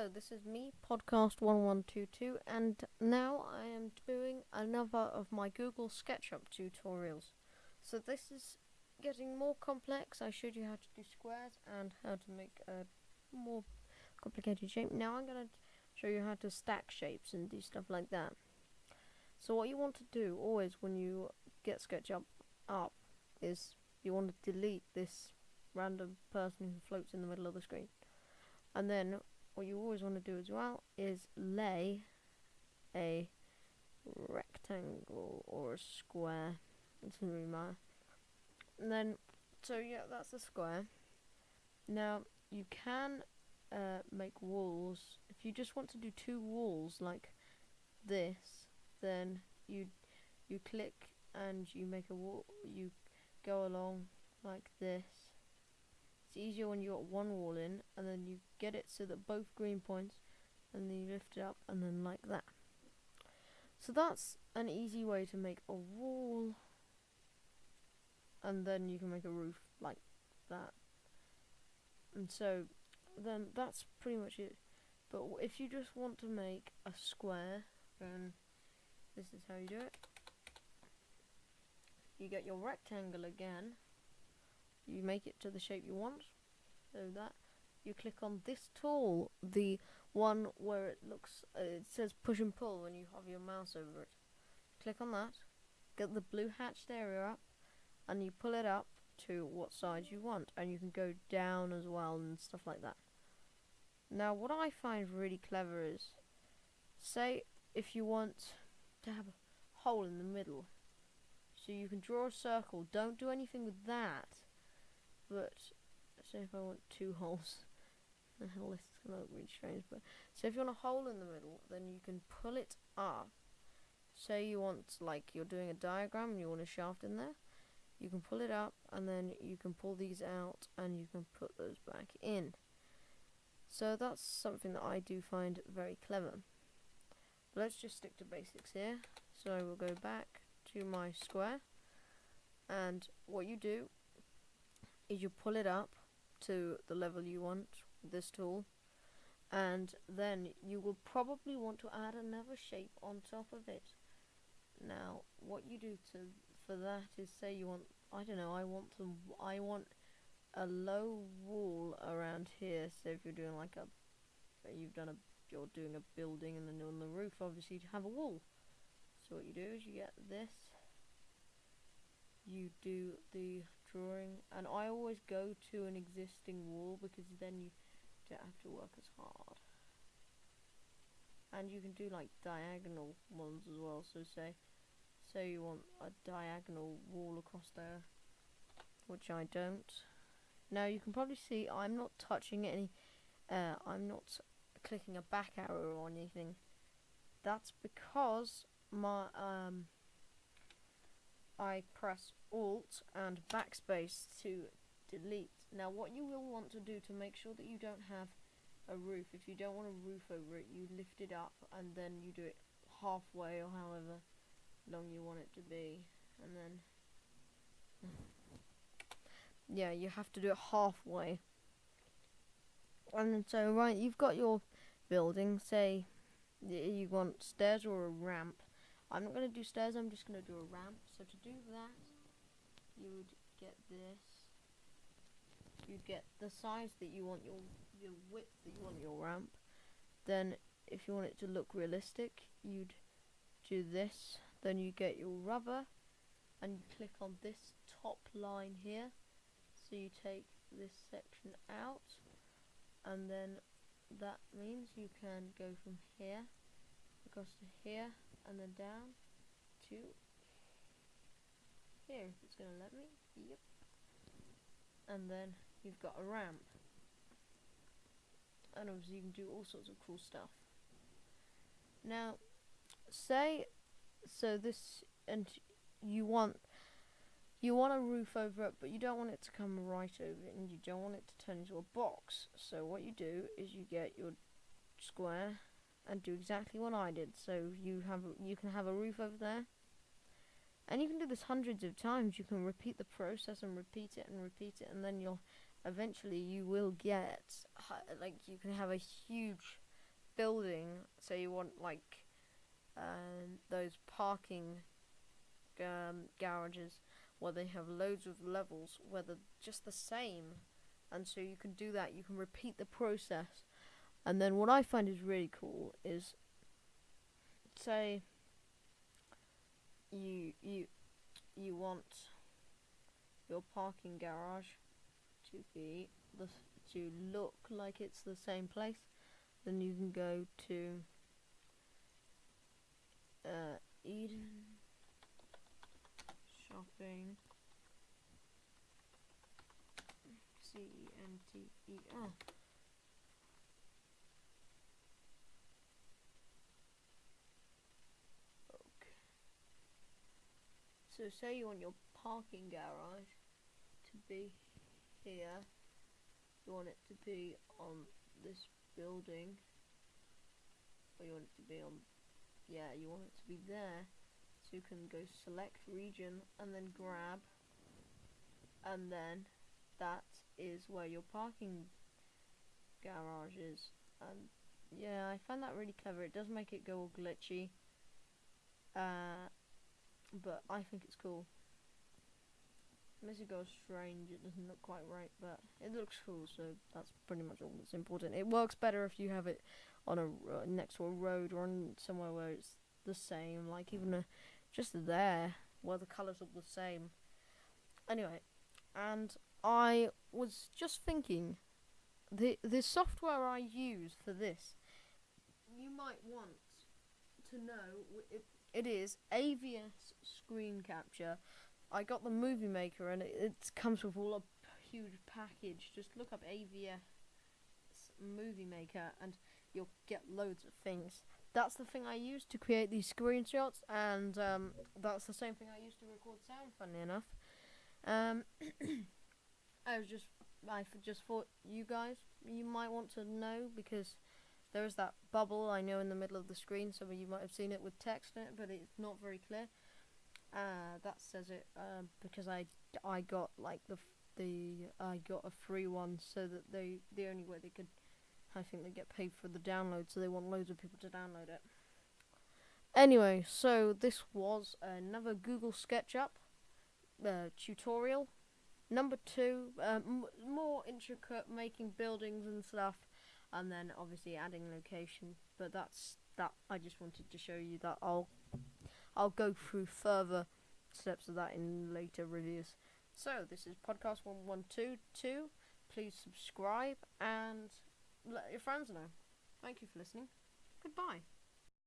Hello, this is me, Podcast 1122, and now I am doing another of my Google SketchUp tutorials. So this is getting more complex. I showed you how to do squares and how to make a more complicated shape. Now I'm going to show you how to stack shapes and do stuff like that. So what you want to do always when you get SketchUp up is you want to delete this random person who floats in the middle of the screen. And then what you always want to do as well is lay a rectangle or a square. It doesn't really matter. And then, so yeah, that's a square. Now you can make walls. If you just want to do two walls like this, then you click and you make a wall. You go along like this. It's easier when you got one wall in, and then you get it so that both green points, and then you lift it up, and then like that. So that's an easy way to make a wall, and then you can make a roof like that. And so then that's pretty much it. But if you just want to make a square, then this is how you do it. You get your rectangle again. You make it to the shape you want. So that you click on this tool, the one where it looks, it says push and pull when you have your mouse over it. Click on that, get the blue hatched area up, and you pull it up to what size you want, and you can go down as well and stuff like that. Now what I find really clever is, say if you want to have a hole in the middle, so you can draw a circle. Don't do anything with that, but say if I want two holes, this is gonna look really strange, but so if you want a hole in the middle, then you can pull it up. Say you want, like you're doing a diagram and you want a shaft in there, you can pull it up and then you can pull these out and you can put those back in. So that's something that I do find very clever. But let's just stick to basics here. So I will go back to my square, and what you do is you pull it up to the level you want with this tool, and then you will probably want to add another shape on top of it. Now what you do for that is, say you want, I don't know, I want a low wall around here. So if you're doing like you're doing a building, and then on the roof obviously you have a wall. So what you do is you get this, you do the drawing, and I always go to an existing wall because then you don't have to work as hard. And you can do like diagonal ones as well. So say you want a diagonal wall across there, which I don't. Now you can probably see I'm not touching any, I'm not clicking a back arrow or anything. That's because my I press Alt and backspace to delete. Now what you will want to do to make sure that you don't have a roof, if you don't want a roof over it, you lift it up and then you do it halfway or however long you want it to be, and then yeah, you have to do it halfway. And then so right, you've got your building. Say you want stairs or a ramp. I'm not going to do stairs, I'm just going to do a ramp. So to do that, you would get this. You'd get the size that you want your width that you want your ramp. Then if you want it to look realistic, you'd do this. Then you get your rubber and you click on this top line here. So you take this section out, and then that means you can go from here across to here and then down to here if it's going to let me. Yep. And then you've got a ramp, and obviously you can do all sorts of cool stuff. Now say so this, and you want a roof over it, but you don't want it to come right over it, and you don't want it to turn into a box. So what you do is you get your square and do exactly what I did. So you can have a roof over there, and you can do this hundreds of times. You can repeat the process and repeat it and repeat it, and then eventually you will get like you can have a huge building, say you want like those parking garages where they have loads of levels where they're just the same, and so you can do that. You can repeat the process, and then what I find is really cool is, say you want your parking garage to be to look like it's the same place, then you can go to Eden Shopping, CENTER. Okay. So say you want your parking garage to be here, you want it to be on this building, or you want it to be on, yeah, you want it to be there. So you can go select region and then grab, and then that is where your parking garage is. And yeah, I find that really clever. It does make it go all glitchy, but I think it's cool. Makes it go strange. It doesn't look quite right, but it looks cool, so that's pretty much all that's important. It works better if you have it on a next to a road or on somewhere where it's the same, like even just there where the colours are the same. Anyway, and I was just thinking, the software I use for this, you might want to know, it is AVS Screen Capture. I got the Movie Maker, and it comes with all a huge package. Just look up AVS Movie Maker and you'll get loads of things. That's the thing I use to create these screenshots, and that's the same thing I use to record sound, funnily enough. I just thought you guys, you might want to know, because there is that bubble, I know, in the middle of the screen. Some of you might have seen it with text in it, but it's not very clear. That says it, because I got like I got a free one, so that the only way they could, I think, they get paid for the download, so they want loads of people to download it. Anyway, so this was another Google SketchUp tutorial. Number 2, more intricate, making buildings and stuff, and then obviously adding location. But that's that. I just wanted to show you that. I'll go through further steps of that in later reviews. So this is podcast 1122. Please subscribe and let your friends know. Thank you for listening. Goodbye.